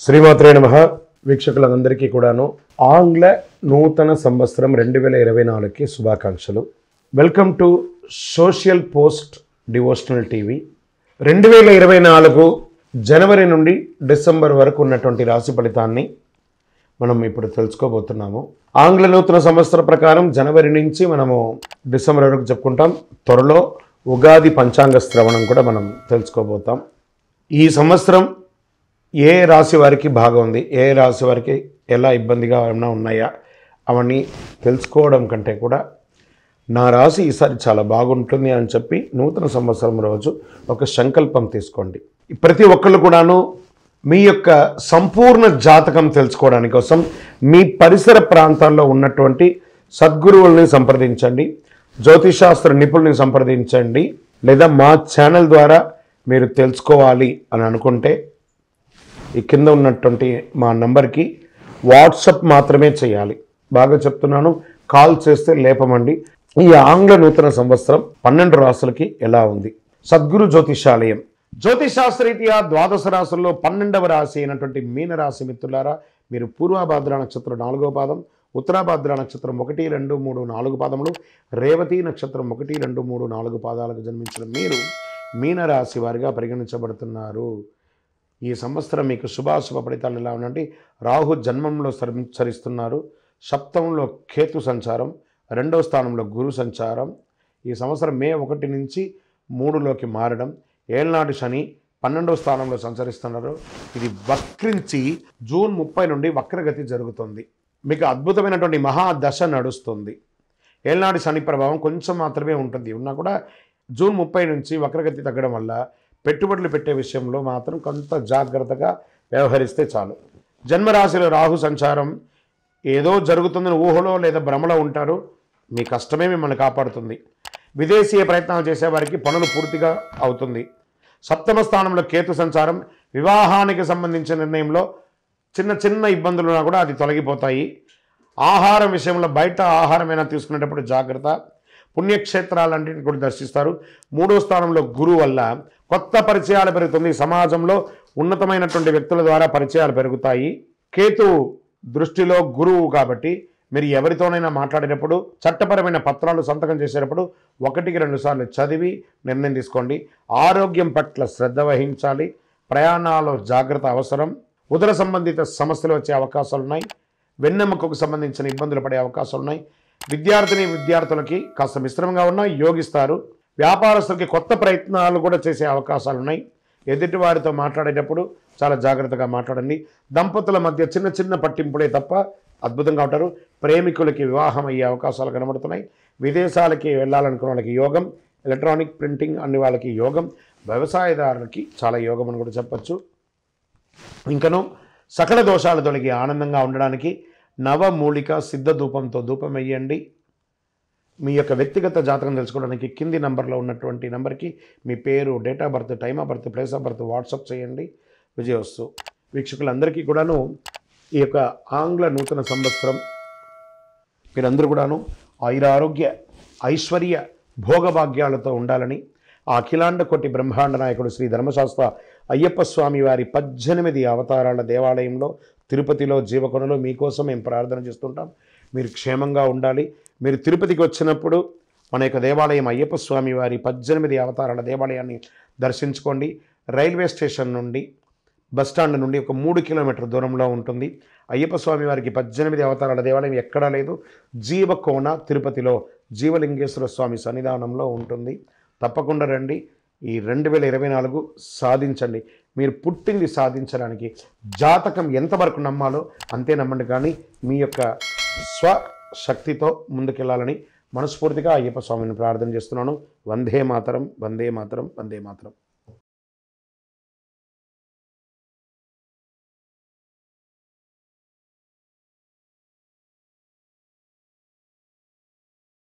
శ్రీమాత్రే నమః. వీక్షకులందరికీ కూడాను ఆంగ్ల నూతన సంవత్సరం 2024కి శుభాకాంక్షలు. Welcome to social post devotional TV. 2024 జనవరి నుండి డిసెంబర్ వరకు ఉన్నటువంటి రాశి ఫలితాన్ని మనం ఇప్పుడు తెలుసుకోబోతున్నాము. ఆంగ్ల నూతన సంవత్సర ప్రకారం జనవరి నుంచి మనము డిసెంబర్ వరకు చెప్పుకుంటాం. త్వరలో ఉగాది పంచాంగ శ్రవణం కూడా మనం తెలుసుకోబోతాం. ఈ సంవత్సరం ఏ రాశి వారికి బాగుంది, ఏ రాశి వారికి ఎలా ఇబ్బందిగా ఏమైనా ఉన్నాయా అవన్నీ తెలుసుకోవడం కంటే కూడా నా రాశి ఈసారి చాలా బాగుంటుంది అని చెప్పి నూతన సంవత్సరం రోజు ఒక సంకల్పం తీసుకోండి. ప్రతి ఒక్కళ్ళు కూడాను మీ యొక్క సంపూర్ణ జాతకం తెలుసుకోవడానికి కోసం మీ పరిసర ప్రాంతాల్లో ఉన్నటువంటి సద్గురువుల్ని సంప్రదించండి, జ్యోతిషాస్త్ర నిపుణుల్ని సంప్రదించండి. లేదా మా ఛానల్ ద్వారా మీరు తెలుసుకోవాలి అని అనుకుంటే ఈ కింద ఉన్నటువంటి మా నంబర్కి వాట్సప్ మాత్రమే చేయాలి. బాగా చెప్తున్నాను, కాల్ చేస్తే లేపమండి. ఈ ఆంగ్ల నూతన సంవత్సరం 12 రాశులకి ఎలా ఉంది? సద్గురు జ్యోతిషాలయం జ్యోతిషాస్త్రరీత్యా ద్వాదశ రాశుల్లో 12వ రాశి అయినటువంటి మీనరాశి మిత్రులారా, మీరు పూర్వభాద్ర నక్షత్రం 4వ పాదం, ఉత్తరాభాద్ర నక్షత్రం 1, 2, 3, 4 పాదములు, రేవతి నక్షత్రం 1, 2, 3, 4 పాదాలకు జన్మించిన మీరు మీనరాశి వారిగా పరిగణించబడుతున్నారు. ఈ సంవత్సరం మీకు శుభాశుభ ఫలితాలు ఎలా ఉన్నాయంటే, రాహు జన్మంలో సంచరిస్తున్నారు, సప్తమంలో కేతు సంచారం, 2వ స్థానంలో గురు సంచారం. ఈ సంవత్సరం మే 1 నుంచి 3లోకి మారడం, ఏళ్నాడు శని 12వ స్థానంలో సంచరిస్తున్నారు. ఇది వక్రించి జూన్ 30 నుండి వక్రగతి జరుగుతుంది. మీకు అద్భుతమైనటువంటి మహాదశ నడుస్తుంది. ఏళ్నాడు శని ప్రభావం కొంచెం మాత్రమే ఉంటుంది, ఉన్నా కూడా జూన్ 30 నుంచి వక్రగతి తగ్గడం వల్ల పెట్టుబడులు పెట్టే విషయంలో మాత్రం కొంత జాగ్రత్తగా వ్యవహరిస్తే చాలు. జన్మరాశిలో రాహు సంచారం ఏదో జరుగుతుందని ఊహలో లేదా భ్రమలో ఉంటారు. మీ కష్టమే మిమ్మల్ని కాపాడుతుంది. విదేశీయ ప్రయత్నాలు చేసేవారికి పనులు పూర్తిగా అవుతుంది. సప్తమ స్థానంలో కేతు సంచారం వివాహానికి సంబంధించిన నిర్ణయంలో చిన్న చిన్న ఇబ్బందులున్నా కూడా అది తొలగిపోతాయి. ఆహారం విషయంలో బయట ఆహారమైనా తీసుకునేటప్పుడు జాగ్రత్త. పుణ్యక్షేత్రాలన్నింటినీ కూడా దర్శిస్తారు. 3వ స్థానంలో గురువు వల్ల కొత్త పరిచయాలు పెరుగుతుంది. సమాజంలో ఉన్నతమైనటువంటి వ్యక్తుల ద్వారా పరిచయాలు పెరుగుతాయి. కేతు దృష్టిలో గురువు కాబట్టి మీరు ఎవరితోనైనా మాట్లాడేటప్పుడు, చట్టపరమైన పత్రాలు సంతకం చేసేటప్పుడు 1కి 2 సార్లు చదివి నిర్ణయం తీసుకోండి. ఆరోగ్యం పట్ల శ్రద్ధ వహించాలి. ప్రయాణాల్లో జాగ్రత్త అవసరం. ఉదర సంబంధిత సమస్యలు వచ్చే అవకాశాలు ఉన్నాయి. వెన్నెముకకు సంబంధించిన ఇబ్బందులు పడే అవకాశాలు ఉన్నాయి. విద్యార్థులకి కాస్త మిశ్రమంగా ఉన్నా యోగిస్తారు. వ్యాపారస్తులకి కొత్త ప్రయత్నాలు కూడా చేసే అవకాశాలు ఉన్నాయి. ఎదుటి వారితో మాట్లాడేటప్పుడు చాలా జాగ్రత్తగా మాట్లాడండి. దంపతుల మధ్య చిన్న చిన్న పట్టింపులే తప్ప అద్భుతంగా ఉంటారు. ప్రేమికులకి వివాహం అయ్యే అవకాశాలు కనబడుతున్నాయి. విదేశాలకి వెళ్ళాలనుకున్న వాళ్ళకి యోగం, ఎలక్ట్రానిక్ ప్రింటింగ్ అన్ని వాళ్ళకి యోగం, వ్యవసాయదారులకి చాలా యోగం అని కూడా చెప్పచ్చు. ఇంకను సకల దోషాలు తొలగి ఆనందంగా ఉండడానికి నవమూలిక సిద్ధ ధూపంతో ధూపం వేయండి. మీ యొక్క వ్యక్తిగత జాతకం తెలుసుకోవడానికి కింది నంబర్లో ఉన్నటువంటి నంబర్కి మీ పేరు, date of birth, time of birth, place of birth WhatsApp చేయండి. విజయవస్తు. వీక్షకులందరికీ కూడాను ఈ యొక్క ఆంగ్ల నూతన సంవత్సరం మీరందరూ కూడాను ఆయురారోగ్య ఐశ్వర్య భోగభాగ్యాలతో ఉండాలని ఆ అఖిలాండ కోటి బ్రహ్మాండ నాయకుడు శ్రీ ధర్మశాస్త్ర అయ్యప్ప స్వామి వారి 18 అవతారాల దేవాలయంలో తిరుపతిలో జీవకొనలో మీకోసం మేము ప్రార్థన చేస్తుంటాం. మీరు క్షేమంగా ఉండాలి. మీరు తిరుపతికి వచ్చినప్పుడు మన యొక్క దేవాలయం అయ్యప్ప స్వామి వారి 18 అవతారాల దేవాలయాన్ని దర్శించుకోండి. రైల్వే స్టేషన్ నుండి బస్టాండ్ నుండి ఒక 3 కిలోమీటర్ దూరంలో ఉంటుంది. అయ్యప్ప స్వామి వారికి 18 అవతారాల దేవాలయం ఎక్కడా లేదు. జీవకోన తిరుపతిలో జీవలింగేశ్వర స్వామి సన్నిధానంలో ఉంటుంది. తప్పకుండా రండి. ఈ 2024 సాధించండి. మీరు పుట్టింది సాధించడానికి జాతకం ఎంతవరకు నమ్మాలో అంతే నమ్మండి. కానీ మీ యొక్క స్వశక్తితో ముందుకెళ్ళాలని మనస్ఫూర్తిగా అయ్యప్ప స్వామిని ప్రార్థన చేస్తున్నాను. వందే మాతరం, వందే మాతరం, వందే మాతరం.